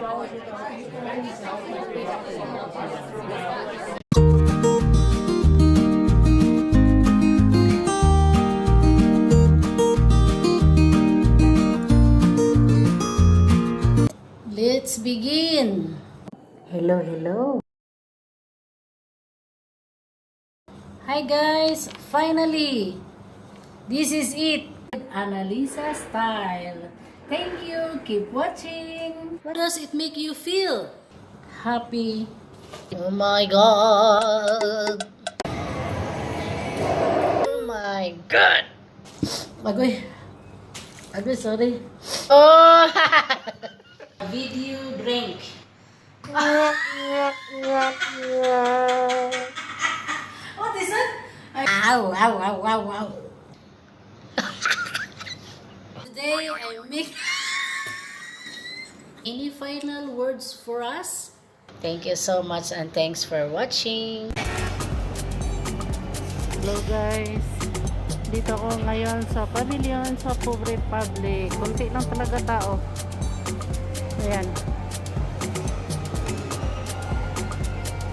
Let's begin. Hello. Hi guys, finally, this is it. Annalisa style. Thank you. Keep watching. What does it make you feel? Happy. Oh my God. Oh my God. Agoy, sorry. Oh. Video drink. What is it? Ow. Today I make any final words for us? Thank you so much and thanks for watching. Hello guys, dito ako ngayon sa pavilion sa Pobre Public. Kunti lang talaga tao. Ayan,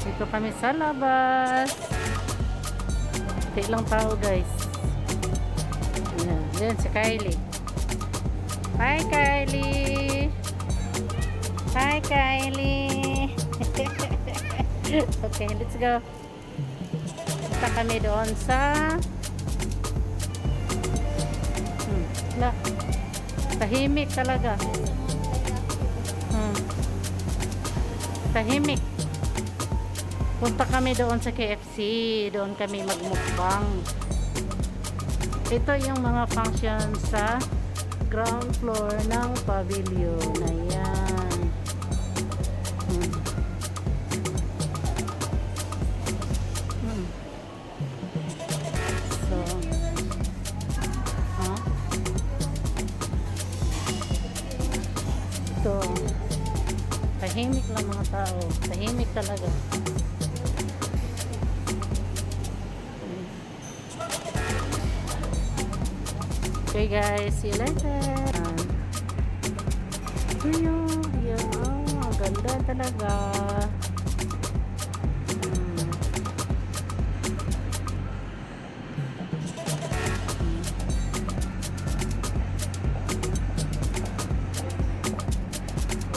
dito kami sa labas. Kunti lang tao guys. Ayan, yan si Kylie. Hi Kylie. Hi Kylie. Okay, let's go. Punta kami doon sa tahimik talaga. Tahimik. Punta kami doon sa KFC. Doon kami magmukbang. Ito yung mga function sa ground floor ng pavilion. Ayan. So, ito. Tahimik lang mga tao. Tahimik talaga. Okay guys, see you later. Yun. Ang ganda talaga.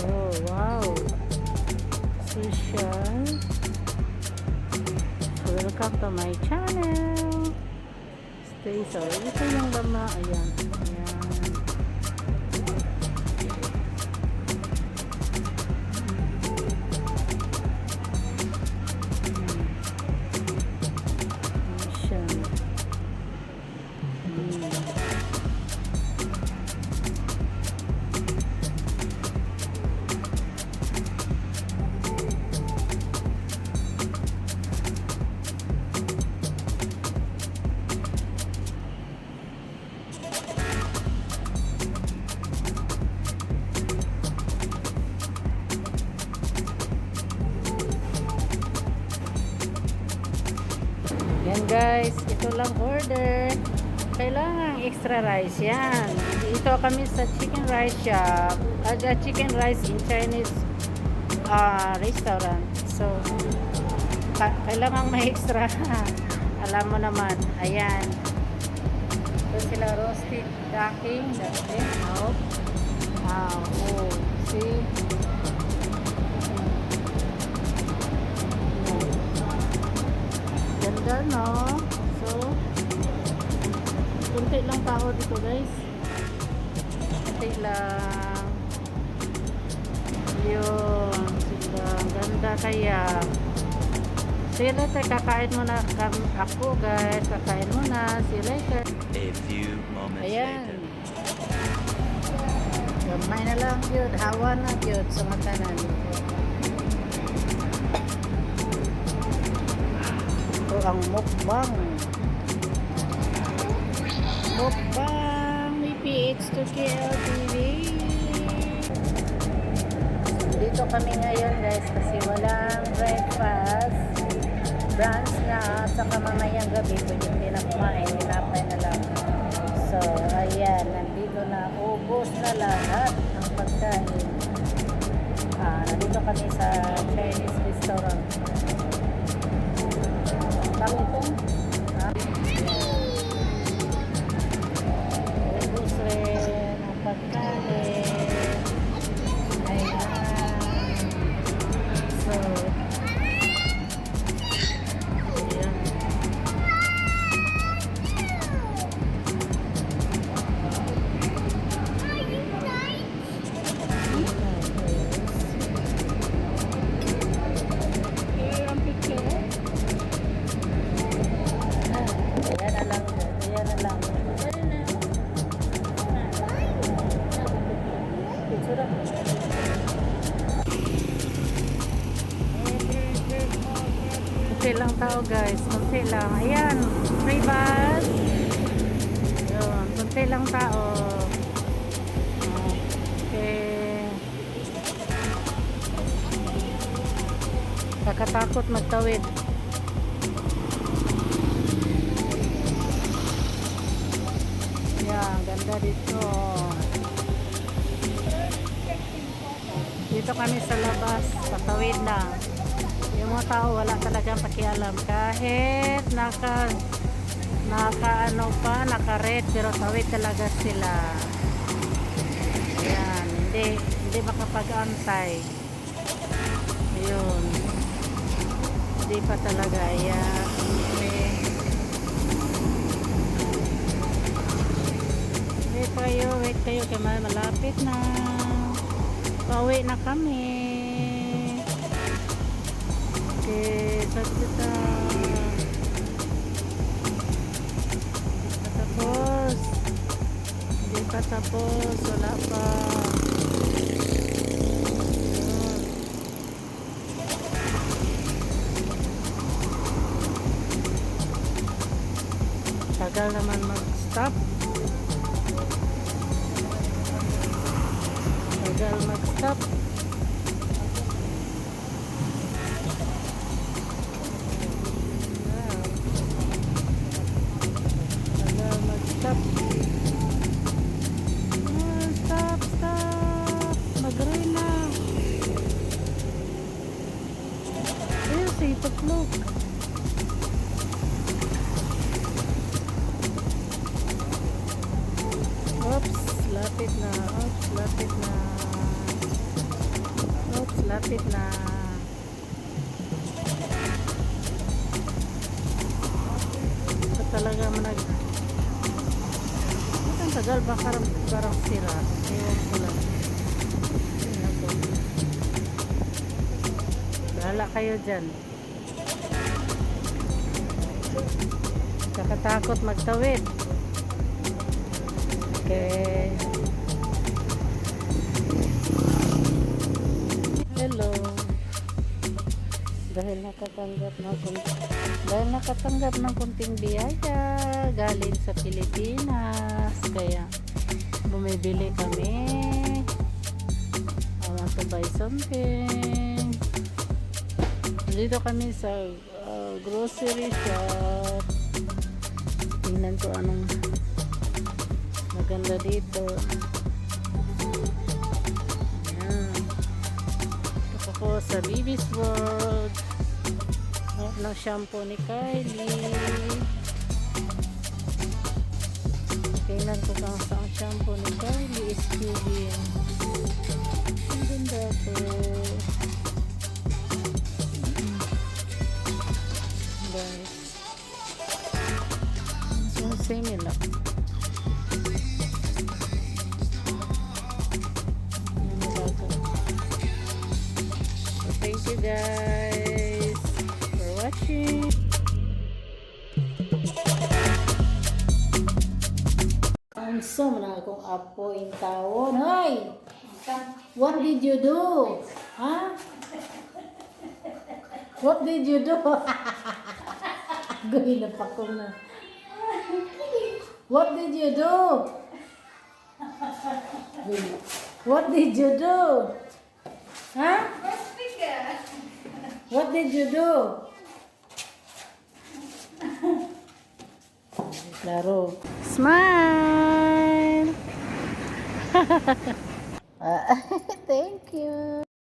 Oh, wow. Social. Welcome to my channel. So, ito yung lama. Ayan. Yan guys, ito lang order. Kailangan extra rice yan. Ito kami sa chicken rice shop. Chicken rice in Chinese restaurant. So, kailangan may extra. Alam mo naman. Ayan. Ito sila roasted ducking. Oh, see? Ganda, no? So, kunti lang tao dito guys. Kunti lang. Yun. Sila. Ganda kaya. See you later. Kakain muna ako guys. Kakain muna. See you later. A few moments Ayan. later. Gamay na lang yun. Hawa na yun sa matanan. Ito ang mukbang. Mukbang. May PH to KLTV. Dito kami ngayon guys kasi walang breakfast. Brunch na at saka mamayang gabi pwede hindi na kumain. Tinapay na lang. So, ayan. Nandito na. Ubos na lahat ang pagkain. Dito kami sa Chinese restaurant. Bakit po? Ha? Ubus rin ang pagkain. Ayan. So, ayan. Ayan na lang. Ayan na lang. Picture ako. Kunti lang tao guys, kunti lang. Ayan, free bus. Yun, kunti lang tao. Okay. Kakatakot magtawid. Yan, ganda dito. Dito kami sa labas, patawid na. Yung mga tao wala talagang pakialam kahit naka ano pa, naka red pero tawid talaga sila. Ayan, hindi makapag-antay. Ayun. Hindi pa talaga. Ayan. Okay. Wait kayo kaya malapit na. Pauwi na kami. Okay, sagdita. Hindi pa tapos. Wala pa. Ayun. Tagal naman mag-stop. Tagal mag-stop. Tagal mag-stop. Stop. Mag-rain na. Ayun, si Tuklog. Oops, lapit na. Lapit na. Ito talaga manag. Ang tagal ba karang sira? Ewan ko lang. Ayun ako. Bahala kayo dyan. Kakatakot magtawid. Okay. Hello. Dahil nakatanggap ng kunting biyaya galing sa Pilipinas, kaya bumibili kami. I want to buy something. Dito kami sa grocery shop. Tingnan ko anong maganda dito. Ayan. Ito ako sa Baby's World. Ng shampoo ni Kylie. Tingnan ko kung saan shampoo ni Kylie is Cuban. Ang ganda po. Guys. So, same lang. Thank you guys for watching. Unsa man akong apo in taon. Hoy! What did you do? Huh? What did you do? Gawin na pa ko na. What did you do? What did you do? Huh? What did you do? Claro. Smile! Thank you.